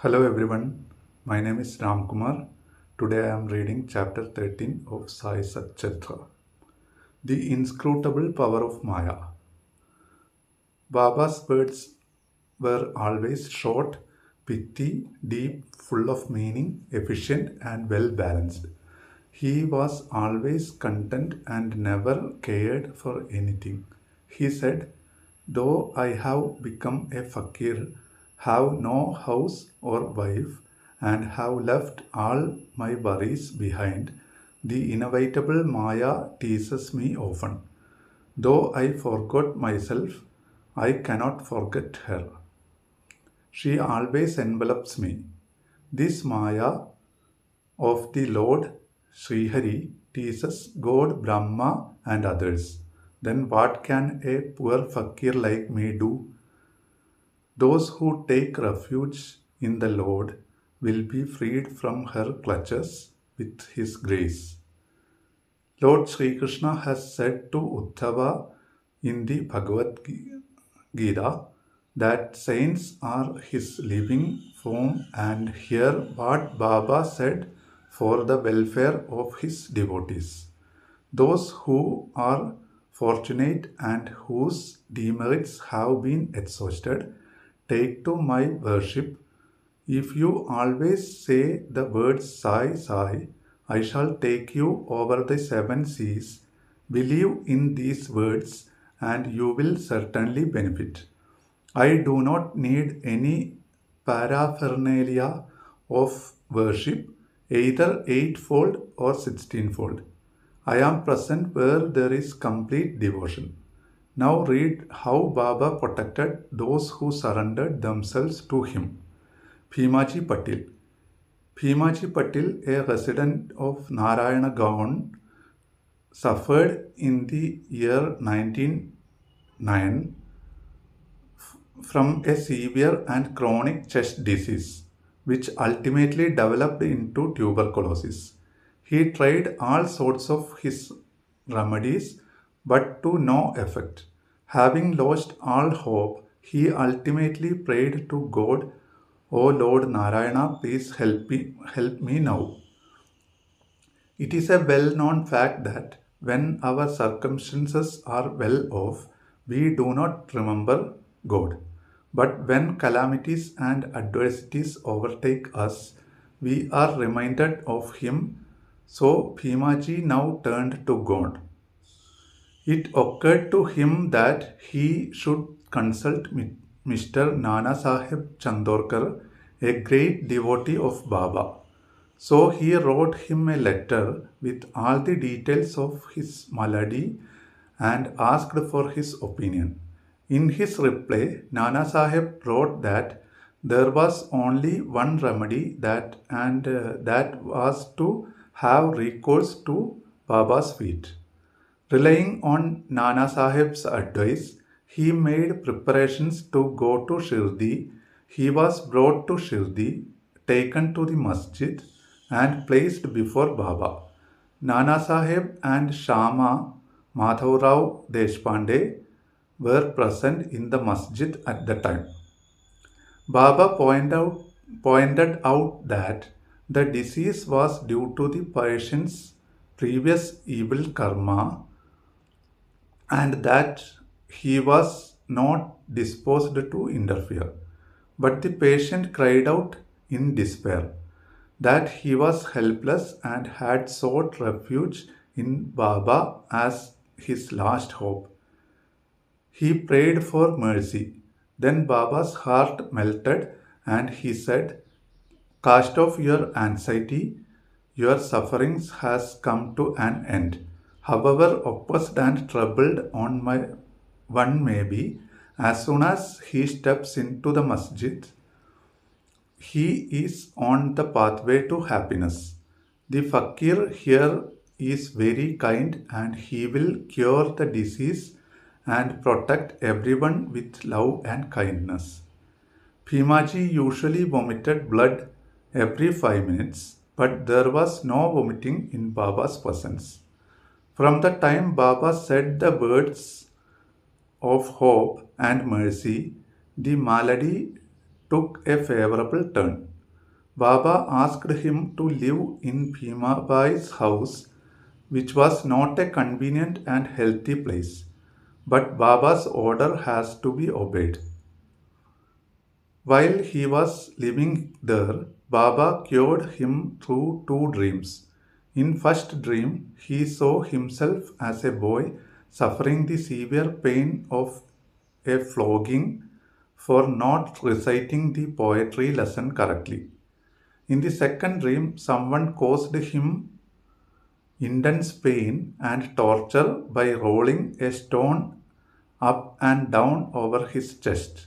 Hello everyone, my name is Ram Kumar. Today I am reading chapter 13 of Sai Satcharitra, The Inscrutable Power of Maya. Baba's words were always short, pithy, deep, full of meaning, efficient, and well balanced. He was always content and never cared for anything. He said, "Though I have become a fakir, have no house or wife, and have left all my worries behind, the inevitable Maya teases me often. Though I forgot myself, I cannot forget her. She always envelops me. This Maya of the Lord Sri Hari teases God, Brahma, and others. Then what can a poor fakir like me do? Those who take refuge in the Lord will be freed from her clutches with His grace." Lord Sri Krishna has said to Uddhava in the Bhagavad Gita that saints are his living form, and hear what Baba said for the welfare of his devotees. Those who are fortunate and whose demerits have been exhausted, take to my worship. If you always say the words Sai Sai, I shall take you over the seven seas. Believe in these words and you will certainly benefit. I do not need any paraphernalia of worship, either eightfold or sixteenfold. I am present where there is complete devotion. Now read how Baba protected those who surrendered themselves to him. Bhimaji Patil. Bhimaji Patil, a resident of Narayana Gaon, suffered in the year 1909 from a severe and chronic chest disease, which ultimately developed into tuberculosis. He tried all sorts of his remedies, but to no effect. Having lost all hope, he ultimately prayed to God, "O Lord Narayana, please help me now." It is a well-known fact that when our circumstances are well off, we do not remember God. But when calamities and adversities overtake us, we are reminded of Him. So Bhimaji now turned to God. It occurred to him that he should consult Mr. Nana Sahib Chandorkar, a great devotee of Baba. So he wrote him a letter with all the details of his malady and asked for his opinion. In his reply, Nana Sahib wrote that there was only one remedy, that was to have recourse to Baba's feet. Relying on Nana Sahib's advice, he made preparations to go to Shirdi. He was brought to Shirdi, taken to the masjid, and placed before Baba. Nana Sahib and Shama Madhavrao Deshpande were present in the masjid at the time. Baba pointed out that the disease was due to the patient's previous evil karma and that he was not disposed to interfere. But the patient cried out in despair that he was helpless and had sought refuge in Baba as his last hope. He prayed for mercy. Then Baba's heart melted and he said, "Cast off your anxiety, your sufferings has come to an end. However oppressed and troubled one may be, as soon as he steps into the masjid, he is on the pathway to happiness. The fakir here is very kind and he will cure the disease and protect everyone with love and kindness." Bhimaji usually vomited blood every 5 minutes, but there was no vomiting in Baba's presence. From the time Baba said the words of hope and mercy, the malady took a favorable turn. Baba asked him to live in Bhimabai's house, which was not a convenient and healthy place. But Baba's order has to be obeyed. While he was living there, Baba cured him through two dreams. In first dream, he saw himself as a boy suffering the severe pain of a flogging for not reciting the poetry lesson correctly. In the second dream, someone caused him intense pain and torture by rolling a stone up and down over his chest.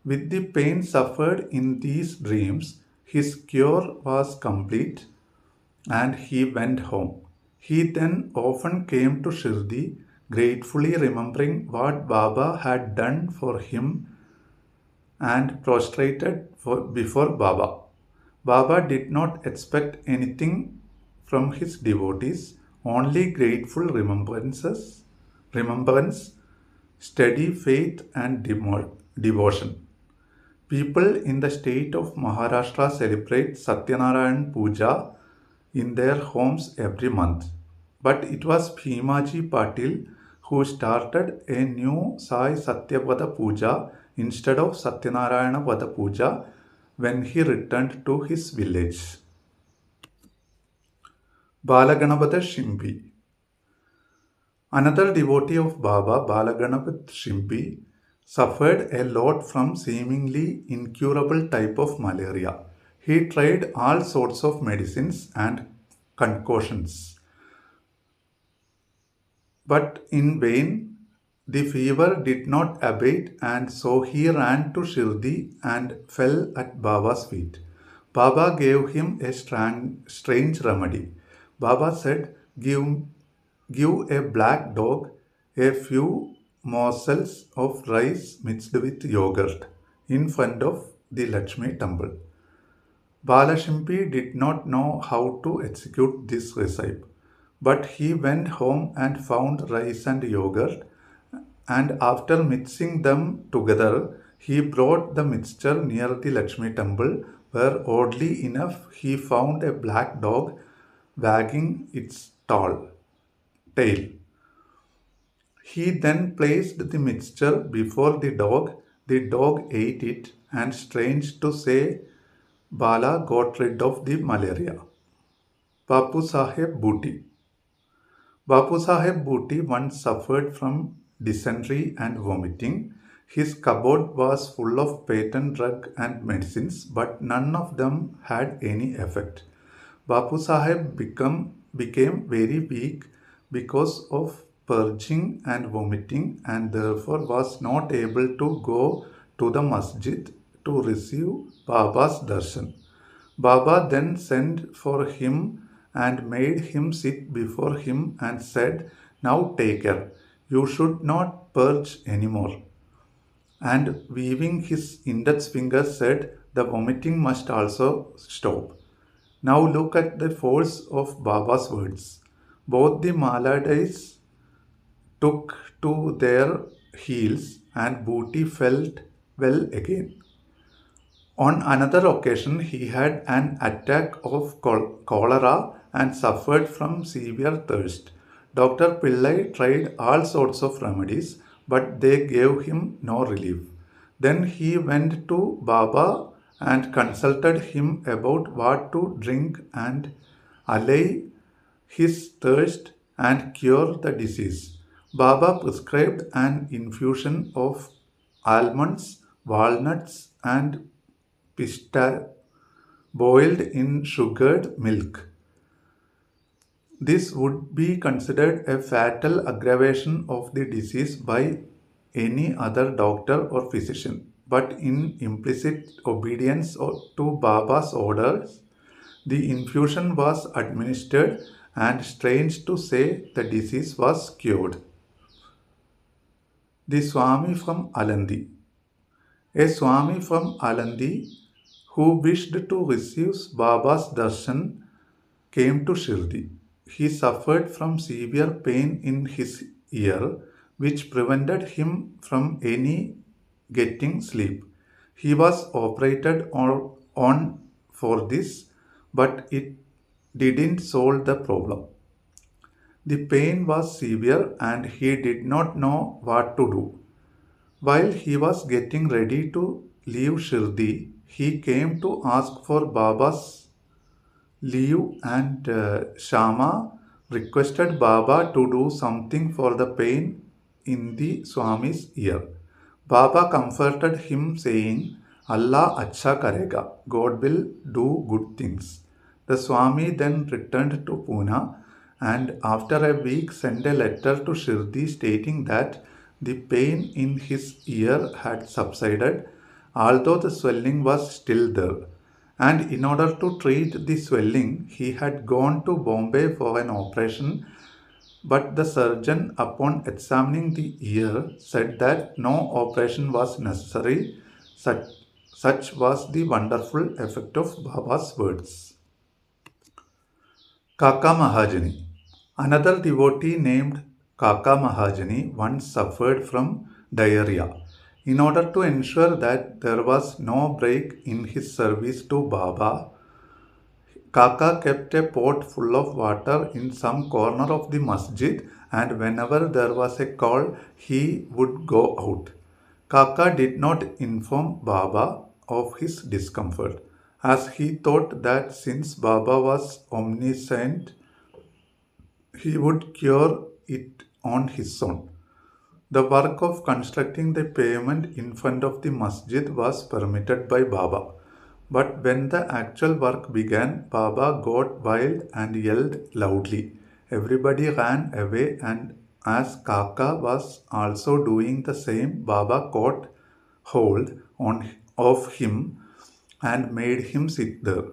With the pain suffered in these dreams, his cure was complete and he went home. He then often came to Shirdi, gratefully remembering what Baba had done for him and prostrated before Baba. Baba did not expect anything from his devotees, only grateful remembrance, steady faith, and devotion. People in the state of Maharashtra celebrate Satyanarayan Puja in their homes every month. But it was Bhimaji Patil who started a new Sai Satyapada Puja instead of Satyanarayana Pada Puja when he returned to his village. Balaganapata Shimpi. Another devotee of Baba, Balaganapath Shimpi, suffered a lot from seemingly incurable type of malaria. He tried all sorts of medicines and concoctions, but in vain. The fever did not abate, and so he ran to Shirdi and fell at Baba's feet. Baba gave him a strange remedy. Baba said, give a black dog a few morsels of rice mixed with yogurt in front of the Lakshmi temple. Balashimpi did not know how to execute this recipe, but he went home and found rice and yogurt, and after mixing them together, he brought the mixture near the Lakshmi temple, where oddly enough he found a black dog wagging its tail. He then placed the mixture before the dog ate it, and strange to say, Bala got rid of the malaria. Bapu Saheb Booty. Bapu Saheb Booty once suffered from dysentery and vomiting. His cupboard was full of patent drug and medicines, but none of them had any effect. Bapu Saheb became very weak because of purging and vomiting, and therefore was not able to go to the masjid to receive Baba's darshan. Baba then sent for him and made him sit before him and said, "Now take care, you should not purge anymore." And weaving his index finger said, "The vomiting must also stop." Now look at the force of Baba's words. Both the Maladais took to their heels and Booty felt well again. On another occasion, he had an attack of cholera and suffered from severe thirst. Dr. Pillai tried all sorts of remedies, but they gave him no relief. Then he went to Baba and consulted him about what to drink and allay his thirst and cure the disease. Baba prescribed an infusion of almonds, walnuts, and pista boiled in sugared milk. This would be considered a fatal aggravation of the disease by any other doctor or physician, but in implicit obedience to Baba's orders, the infusion was administered, and strange to say, the disease was cured. The Swami from Alandi. A Swami from Alandi who wished to receive Baba's darshan came to Shirdi. He suffered from severe pain in his ear, which prevented him from any getting sleep. He was operated on for this, but it didn't solve the problem. The pain was severe and he did not know what to do. While he was getting ready to leave Shirdi, he came to ask for Baba's leave and Shama requested Baba to do something for the pain in the Swami's ear. Baba comforted him saying, Allah acha karega, God will do good things. The Swami then returned to Pune and after a week sent a letter to Shirdi stating that the pain in his ear had subsided, although the swelling was still there. And in order to treat the swelling, he had gone to Bombay for an operation, but the surgeon, upon examining the ear, said that no operation was necessary. Such was the wonderful effect of Baba's words. Kaka Mahajani. Another devotee named Kaka Mahajani once suffered from diarrhea. In order to ensure that there was no break in his service to Baba, Kaka kept a pot full of water in some corner of the masjid, and whenever there was a call, he would go out. Kaka did not inform Baba of his discomfort, as he thought that since Baba was omniscient, he would cure it on his own. The work of constructing the pavement in front of the masjid was permitted by Baba. But when the actual work began, Baba got wild and yelled loudly. Everybody ran away, and as Kaka was also doing the same, Baba caught hold of him and made him sit there.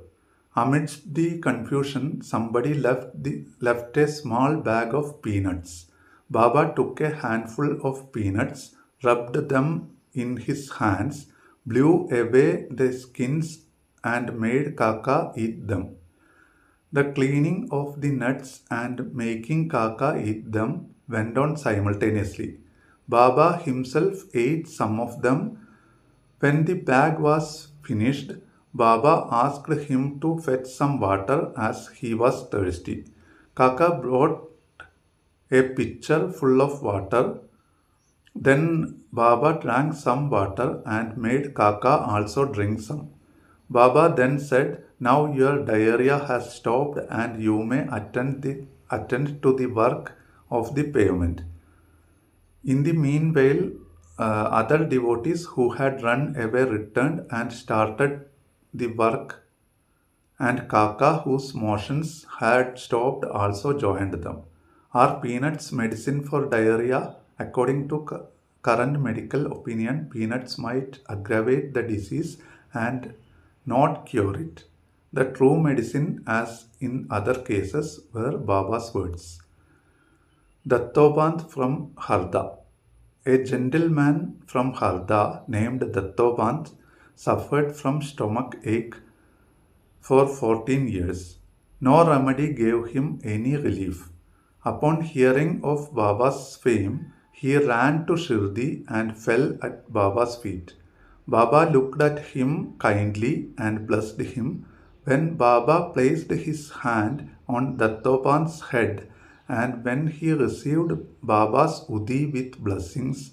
Amidst the confusion, somebody left a small bag of peanuts. Baba took a handful of peanuts, rubbed them in his hands, blew away the skins, and made Kaka eat them. The cleaning of the nuts and making Kaka eat them went on simultaneously. Baba himself ate some of them. When the bag was finished, Baba asked him to fetch some water as he was thirsty. Kaka brought a pitcher full of water. Then Baba drank some water and made Kaka also drink some. Baba then said, Now your diarrhea has stopped and you may attend to the work of the pavement. In the meanwhile, other devotees who had run away returned and started the work, and Kaka, whose motions had stopped, also joined them. Are peanuts medicine for diarrhea? According to current medical opinion, peanuts might aggravate the disease and not cure it. The true medicine, as in other cases, were Baba's words. Dattoband from Harda. A gentleman from Harda named Dattoband suffered from stomach ache for 14 years. No remedy gave him any relief. Upon hearing of Baba's fame, he ran to Shirdi and fell at Baba's feet. Baba looked at him kindly and blessed him. When Baba placed his hand on Dattopant's head and when he received Baba's Udi with blessings,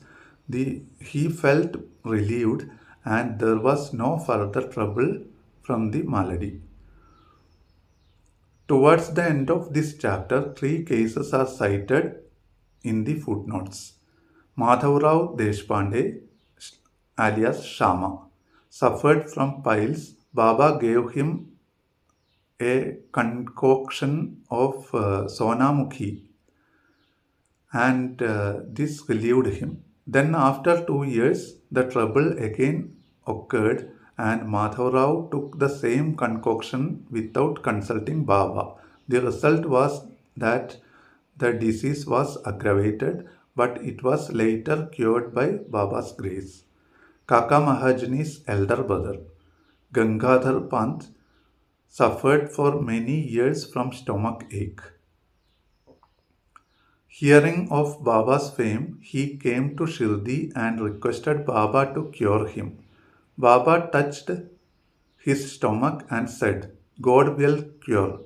he felt relieved and there was no further trouble from the malady. Towards the end of this chapter, 3 cases are cited in the footnotes. Madhavrao Deshpande, alias Shama, suffered from piles. Baba gave him a concoction of Sonamukhi and this relieved him. Then after 2 years, the trouble again occurred and Madhavrao took the same concoction without consulting Baba. The result was that the disease was aggravated, but it was later cured by Baba's grace. Kaka Mahajani's elder brother, Gangadhar Pant, suffered for many years from stomach ache. Hearing of Baba's fame, he came to Shirdi and requested Baba to cure him. Baba touched his stomach and said, God will cure.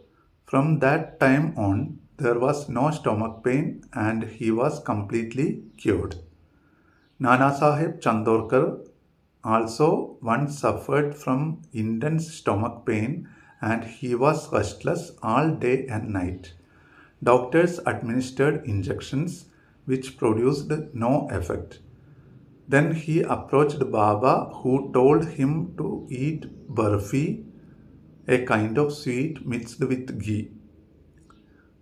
From that time on, there was no stomach pain and he was completely cured. Nanasaheb Chandorkar also once suffered from intense stomach pain and he was restless all day and night. Doctors administered injections which produced no effect. Then he approached Baba, who told him to eat barfi, a kind of sweet mixed with ghee.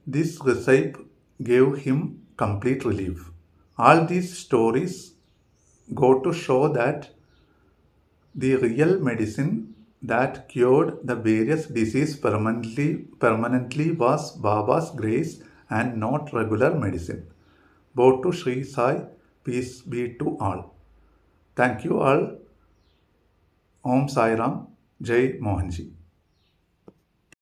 This recipe gave him complete relief. All these stories go to show that the real medicine that cured the various diseases permanently was Baba's grace and not regular medicine. Bow to Sri Sai, peace be to all. Thank you all. Om Sai Ram, Jai Mohanji.